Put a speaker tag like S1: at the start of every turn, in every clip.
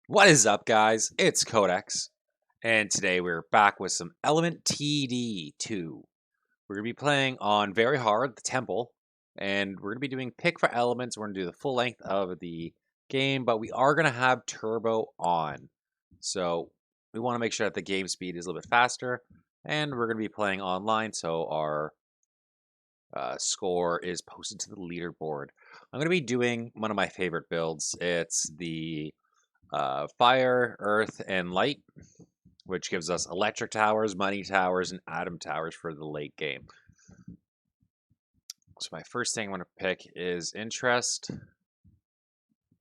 S1: What is up, guys? It's Codex, and today we're back with some Element TD2. We're going to be playing on very hard, the Temple, and we're going to be doing pick for elements. We're going to do the full length of the game, but we are going to have turbo on. So we want to make sure that the game speed is a little bit faster, and we're going to be playing online, so our score is posted to the leaderboard. I'm going to be doing one of my favorite builds. It's the fire, earth, and light, which gives us electric towers, money towers, and atom towers for the late game. So my first thing I want to pick is interest.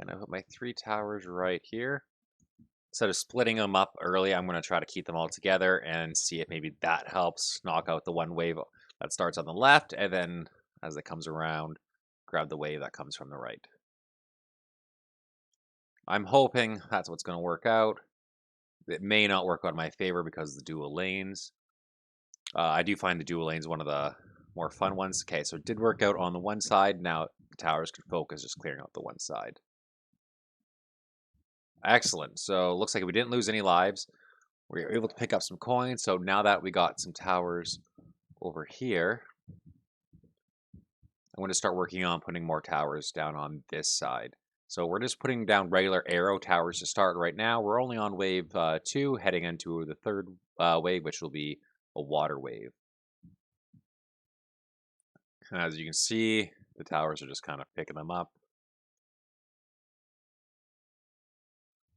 S1: And I put my 3 towers right here. Instead of splitting them up early, I'm going to try to keep them all together and see if maybe that helps knock out the one wave that starts on the left, and then as it comes around, grab the wave that comes from the right. I'm hoping that's what's going to work out. It may not work out in my favor because of the dual lanes. I do find the dual lanes one of the more fun ones. Okay, so it did work out on the one side. Now the towers can focus just clearing out the one side. Excellent. So it looks like we didn't lose any lives. We were able to pick up some coins. So now that we got some towers over here, I'm going to start working on putting more towers down on this side. So we're just putting down regular arrow towers to start right now. We're only on wave 2, heading into the third wave, which will be a water wave. And as you can see, the towers are just kind of picking them up.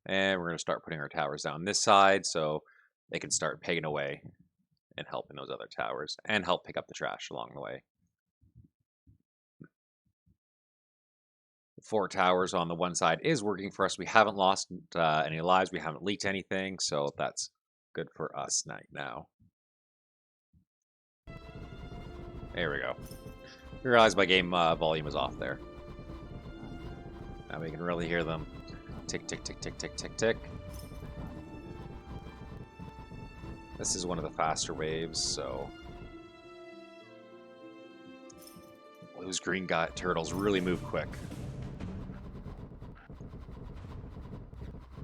S1: And we're going to start putting our towers down this side so they can start pegging away and helping those other towers and help pick up the trash along the way. 4 towers on the one side is working for us. We haven't lost any lives. We haven't leaked anything, so that's good for us right now. There we go. I realized my game volume is off there. Now we can really hear them. Tick, tick, tick, tick, tick, tick, tick. This is one of the faster waves, so those green turtles really move quick.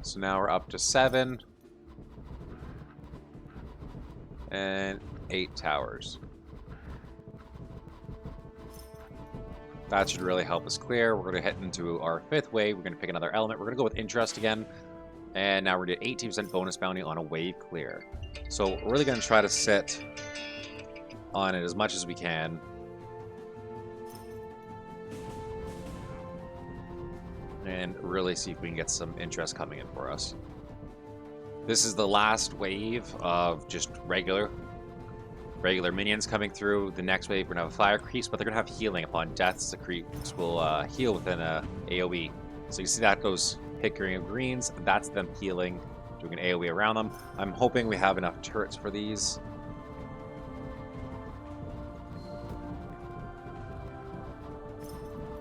S1: So now we're up to 7 and 8 towers. That should really help us clear. We're going to head into our 5th wave. We're going to pick another element. We're going to go with interest again. And now we're going to do 18% bonus bounty on a wave clear. So we're really going to try to sit on it as much as we can. And really see if we can get some interest coming in for us. This is the last wave of just regular minions coming through. The next wave, we're going to have fire creeps, but they're going to have healing. Upon deaths, the creeps will heal within a AoE. So you see that those hickering greens, that's them healing, doing an AoE around them. I'm hoping we have enough turrets for these.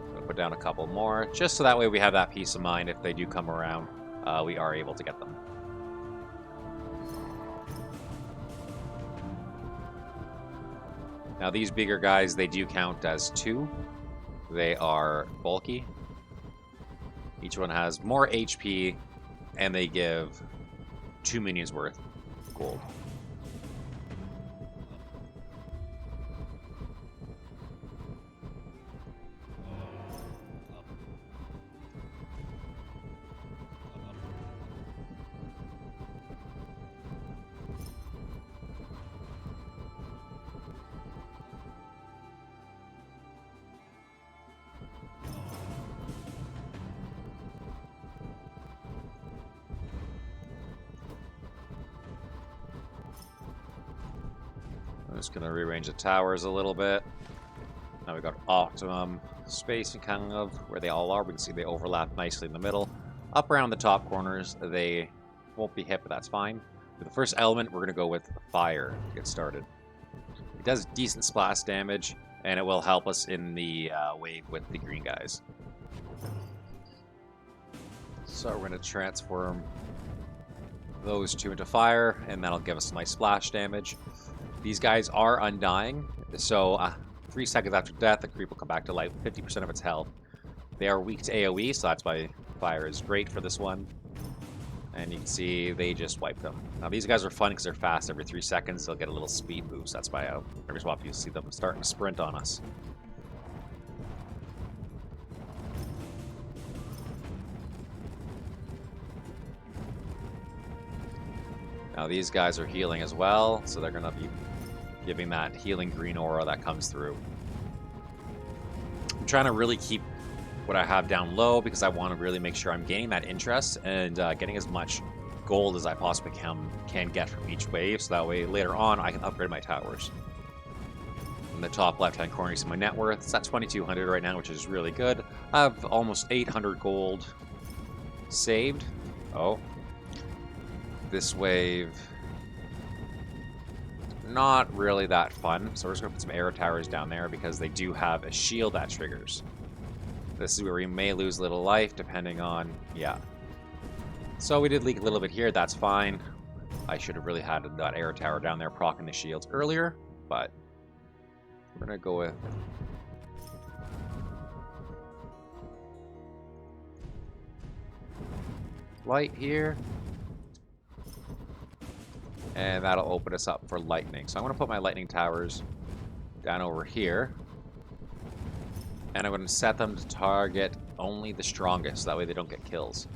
S1: I'm going to put down a couple more, just so that way we have that peace of mind. If they do come around, we are able to get them. Now these bigger guys, they do count as 2. They are bulky. Each one has more HP, and they give 2 minions worth of gold. I'm just going to rearrange the towers a little bit. Now we got optimum spacing kind of where they all are. We can see they overlap nicely in the middle. Up around the top corners, they won't be hit, but that's fine. For the first element, we're going to go with fire to get started. It does decent splash damage, and it will help us in the wave with the green guys. So we're going to transform those 2 into fire, and that'll give us some nice splash damage. These guys are undying, so 3 seconds after death, the creep will come back to life with 50% of its health. They are weak to AoE, so that's why fire is great for this one. And you can see they just wiped them. Now these guys are fun because they're fast. Every 3 seconds they'll get a little speed boost. That's why every swap you see them starting to sprint on us. Now these guys are healing as well, so they're going to be giving that healing green aura that comes through. I'm trying to really keep what I have down low because I want to really make sure I'm gaining that interest and getting as much gold as I possibly can get from each wave, so that way later on I can upgrade my towers. In the top left-hand corner, you see my net worth. It's at 2,200 right now, which is really good. I have almost 800 gold saved. Oh. This wave, not really that fun. So we're just going to put some arrow towers down there because they do have a shield that triggers. This is where we may lose a little life depending on, yeah. So we did leak a little bit here. That's fine. I should have really had that arrow tower down there proccing the shields earlier, but we're going to go with light here. And that'll open us up for lightning. So I'm going to put my lightning towers down over here. And I'm going to set them to target only the strongest. So that way they don't get kills.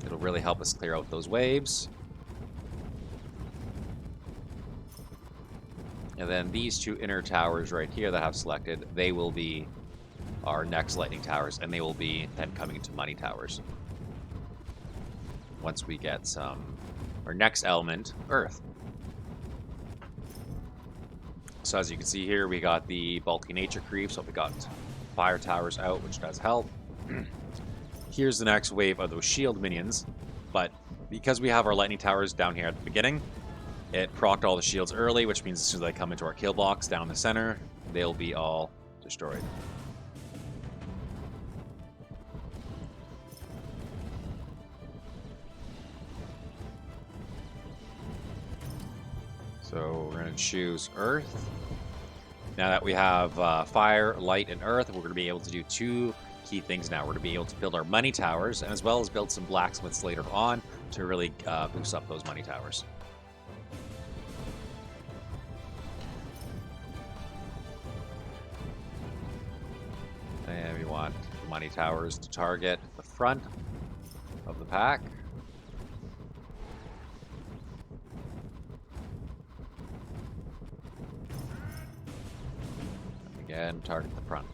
S1: It'll really help us clear out those waves. And then these two inner towers right here that I've selected, they will be our next lightning towers, and they will be then coming into money towers once we get some our next element, earth. So as you can see here, we got the bulky nature creep, so we got fire towers out, which does help. Here's the next wave of those shield minions, but because we have our lightning towers down here at the beginning, it procced all the shields early, which means as soon as they come into our kill box down the center, they'll be all destroyed. So we're going to choose Earth. Now that we have Fire, Light, and Earth, we're going to be able to do two key things now. We're going to be able to build our money towers, and as well as build some blacksmiths later on to really boost up those money towers. And we want the money towers to target the front of the pack. And target the front.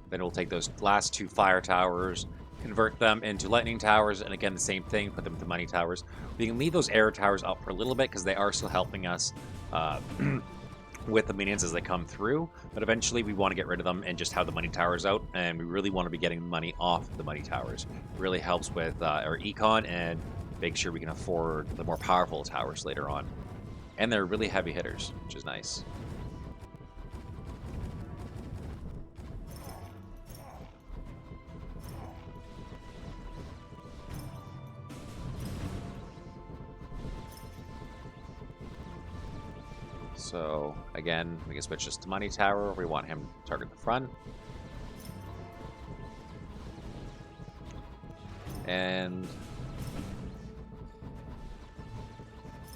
S1: Then we'll take those last two fire towers, convert them into lightning towers, and again the same thing, put them into money towers. We can leave those arrow towers up for a little bit because they are still helping us with the minions as they come through, but eventually we want to get rid of them and just have the money towers out, and we really want to be getting money off the money towers. It really helps with our econ and make sure we can afford the more powerful towers later on. And they're really heavy hitters, which is nice. So again, we can switch this to money tower. We want him to target the front. And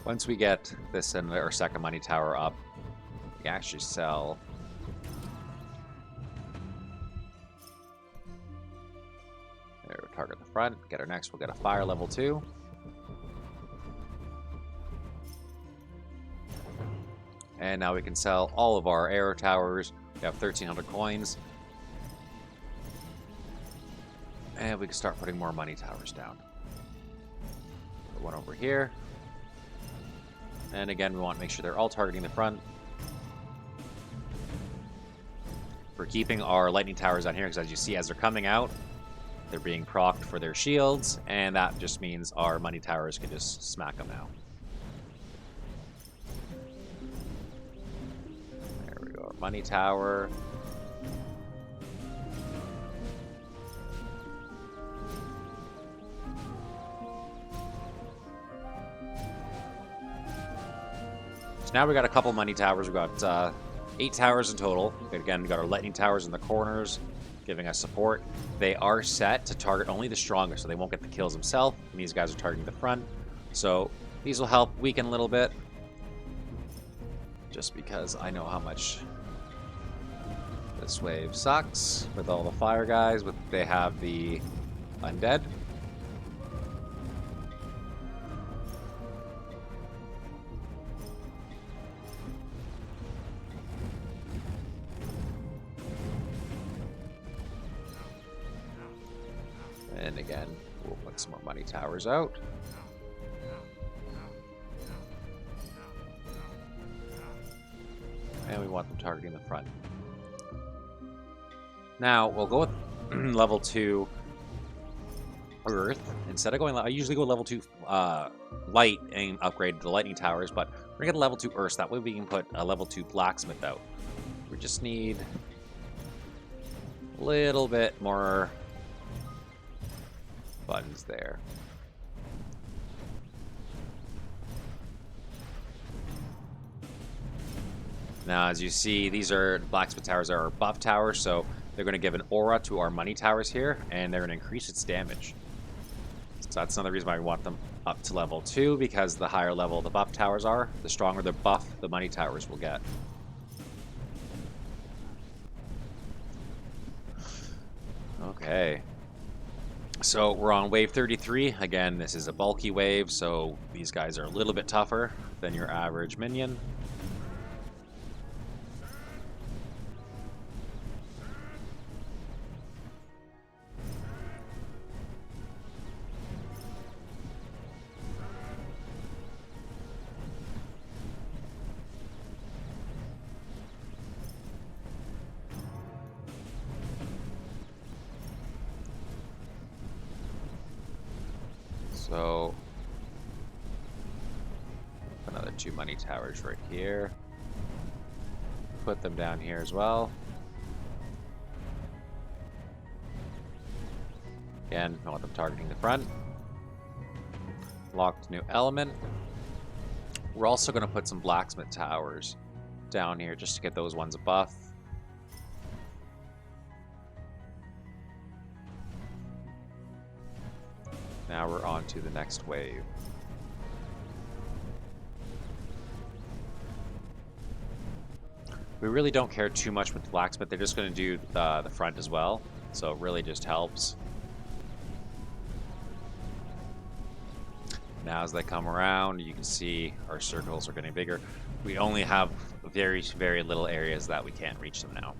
S1: once we get this in our second money tower up, we can actually sell there, we'll target the front, get our next, we'll get a fire level 2. And now we can sell all of our arrow towers. We have 1,300 coins. And we can start putting more money towers down. Put one over here. And again, we want to make sure they're all targeting the front. We're keeping our lightning towers down here because as you see, as they're coming out, they're being procced for their shields, and that just means our money towers can just smack them now. There we go, our money tower. So now we got a couple money towers. We got 8 towers in total. Again, we got our lightning towers in the corners, giving us support. They are set to target only the strongest, so they won't get the kills themselves. And these guys are targeting the front. So these will help weaken a little bit. Just because I know how much this wave sucks with all the fire guys, but they have the undead. And again, we'll put some more money towers out. And we want them targeting the front. Now, we'll go with level 2 Earth. Instead of going, I usually go level 2 Light and upgrade the lightning towers, but we're going to get level 2 Earth. That way we can put a level 2 Blacksmith out. We just need a little bit more buttons there. Now, as you see, these are blacksmith towers are our buff towers, so they're going to give an aura to our money towers here, and they're going to increase its damage. So that's another reason why we want them up to level 2, because the higher level the buff towers are, the stronger the buff the money towers will get. Okay. So we're on wave 33. Again, this is a bulky wave, so these guys are a little bit tougher than your average minion. So, another 2 money towers right here. Put them down here as well. Again, I want them targeting the front. Locked new element. We're also going to put some blacksmith towers down here just to get those ones a buff. Now we're on to the next wave. We really don't care too much with the blacksmith. They're just going to do the front as well. So it really just helps. Now as they come around, you can see our circles are getting bigger. We only have very, very little areas that we can't reach them now.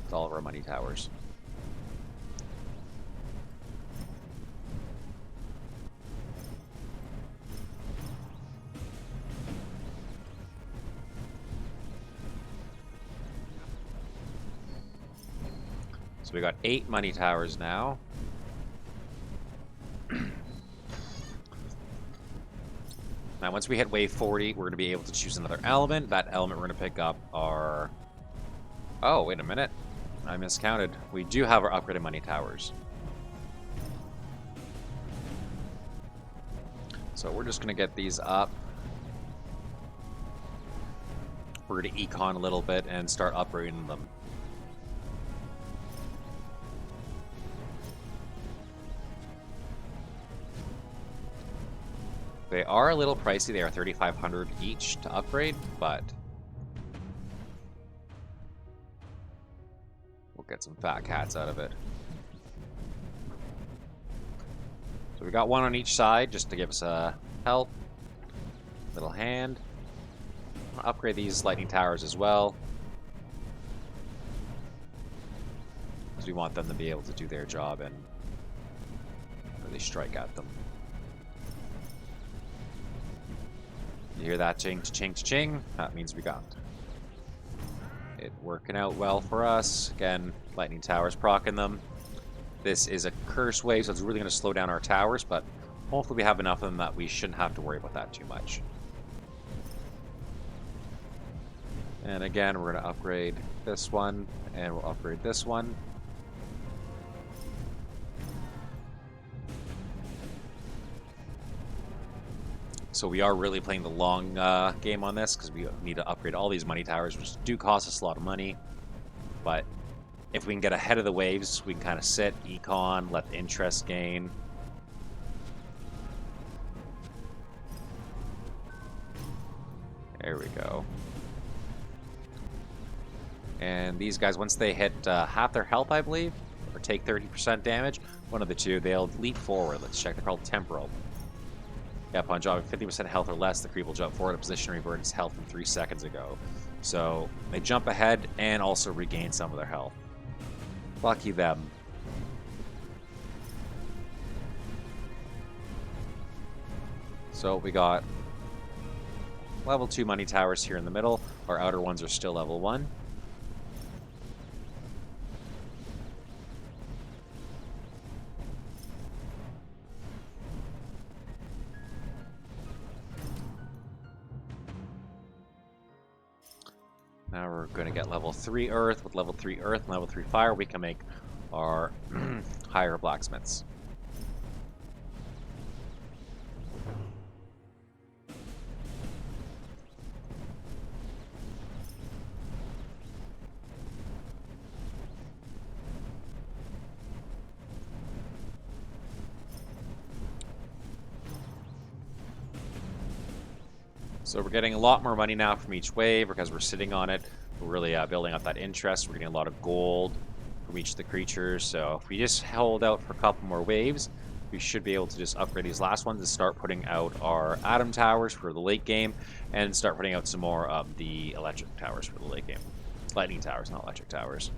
S1: It's all of our money towers. So we got 8 money towers now. Now, once we hit wave 40, we're going to be able to choose another element. That element we're going to pick up our... Oh, wait a minute. I miscounted. We do have our upgraded money towers. So we're just going to get these up. We're going to econ a little bit and start upgrading them. They are a little pricey. They are 3,500 each to upgrade, but we'll get some fat cats out of it. So we got one on each side just to give us a help. Little hand. I'll upgrade these lightning towers as well, because we want them to be able to do their job and really strike at them. You hear that ching, ching, ching? That means we got it working out well for us. Again, lightning towers proccing them. This is a curse wave, so it's really going to slow down our towers, but hopefully we have enough of them that we shouldn't have to worry about that too much. And again, we're going to upgrade this one, and we'll upgrade this one. So we are really playing the long game on this because we need to upgrade all these money towers, which do cost us a lot of money. But if we can get ahead of the waves, we can kind of sit, econ, let the interest gain. There we go. And these guys, once they hit half their health, I believe, or take 30% damage, one of the two, they'll leap forward. Let's check. They're called temporal. Yeah, upon dropping 50% health or less, the creep will jump forward to position and revert its health from 3 seconds ago. So they jump ahead and also regain some of their health. Lucky them. So we got level 2 money towers here in the middle. Our outer ones are still level 1. Now we're going to get level 3 earth. With level 3 earth and level 3 fire, we can make our higher blacksmiths. So we're getting a lot more money now from each wave because we're sitting on it. We're really building up that interest. We're getting a lot of gold from each of the creatures. So if we just hold out for a couple more waves, we should be able to just upgrade these last ones and start putting out our atom towers for the late game and start putting out some more of the electric towers for the late game. Lightning towers, not electric towers.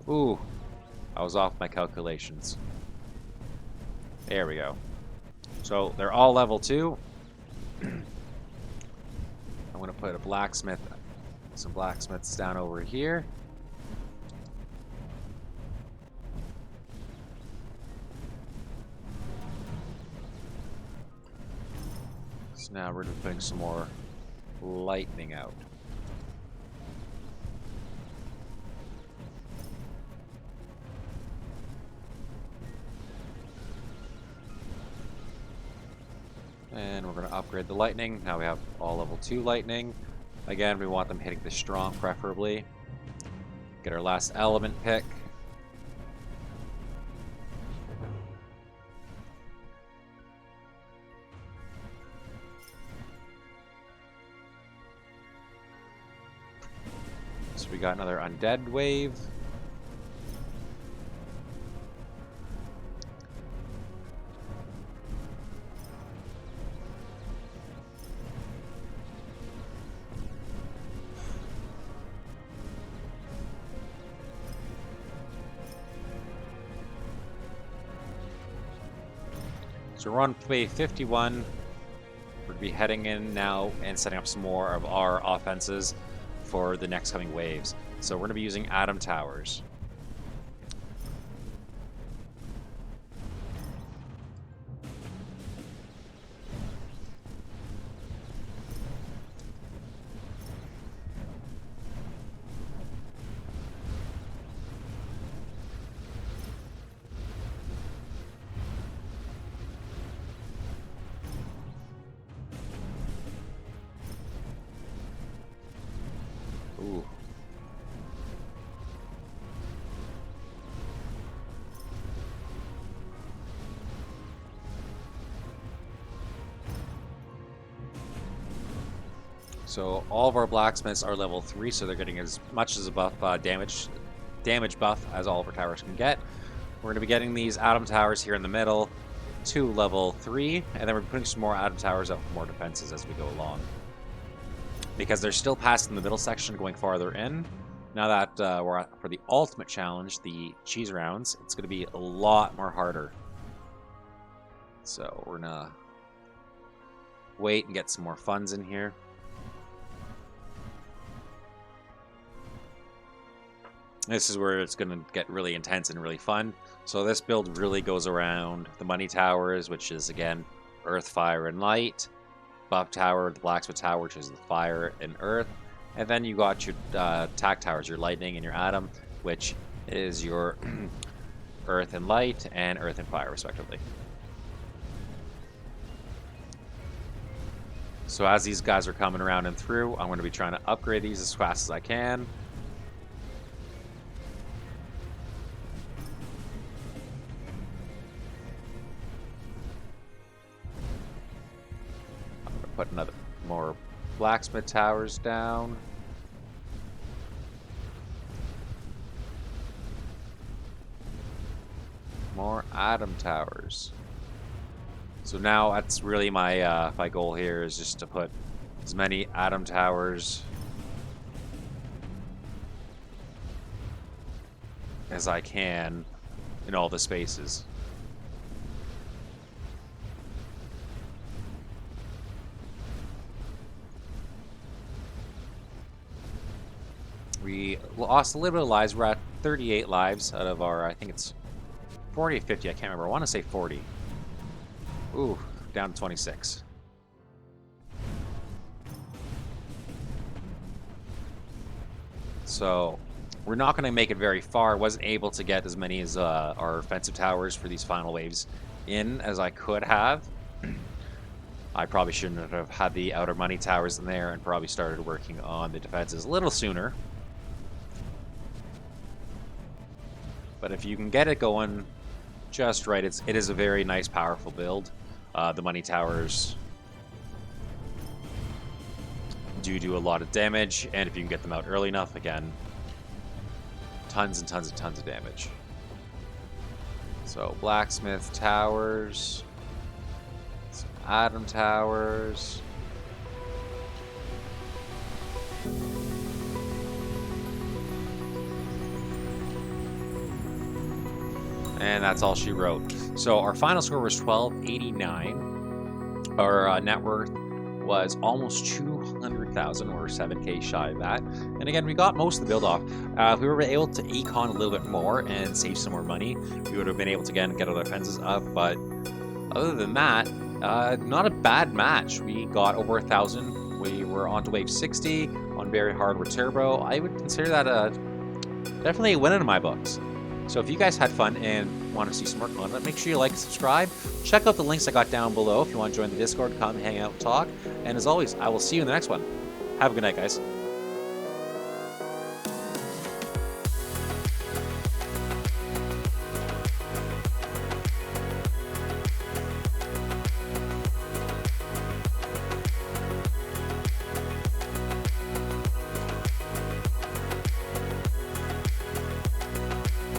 S1: Ooh, I was off my calculations. There we go. So they're all level 2. I'm going to put a blacksmith, some blacksmiths down over here. So now we're just putting some more lightning out. And we're going to upgrade the lightning. Now we have all level 2 lightning. Again, we want them hitting the strong preferably. Get our last element pick. So we got another undead wave. So we're on wave 51. We're going to be heading in now and setting up some more of our offenses for the next coming waves. So we're going to be using atom towers. Ooh. So all of our blacksmiths are level 3, so they're getting as much as a buff damage buff as all of our towers can get. We're going to be getting these atom towers here in the middle to level 3, and then we're putting some more atom towers up for more defenses as we go along. Because they're still past in the middle section going farther in. Now that we're for the ultimate challenge, the cheese rounds, it's going to be a lot more harder. So we're going to wait and get some more funds in here. This is where it's going to get really intense and really fun. So this build really goes around the money towers, which is, again, earth, fire, and light. Buff tower, the blacksmith tower, which is the fire and earth. And then you got your attack towers, your lightning and your atom. which is your earth and light and earth and fire, respectively. So as these guys are coming around and through, I'm going to be trying to upgrade these as fast as I can. I'm going to put another more blacksmith towers down. More atom towers. So now that's really my goal here, is just to put as many atom towers as I can in all the spaces. We lost a little bit of lives. We're at 38 lives out of our, I think it's 40 or 50, I can't remember. I want to say 40. Ooh, down to 26. So we're not going to make it very far. Wasn't able to get as many as our offensive towers for these final waves in as I could have. I probably shouldn't have had the outer money towers in there and probably started working on the defenses a little sooner. But if you can get it going just right, it is a very nice, powerful build. The money towers do a lot of damage, and if you can get them out early enough, again, tons and tons and tons of damage. So blacksmith towers, some atom towers. And that's all she wrote. So our final score was 1289. Our net worth was almost 200,000, or 7k shy of that. And again, we got most of the build off. If we were able to econ a little bit more and save some more money, we would have been able to again get our defenses up. But other than that, not a bad match. We got over 1,000. We were on to wave 60 on very hard with turbo. I would consider that definitely a win in my books. So if you guys had fun and want to see some more content, make sure you like and subscribe. Check out the links I got down below if you want to join the Discord, come hang out and talk. And as always, I will see you in the next one. Have a good night, guys.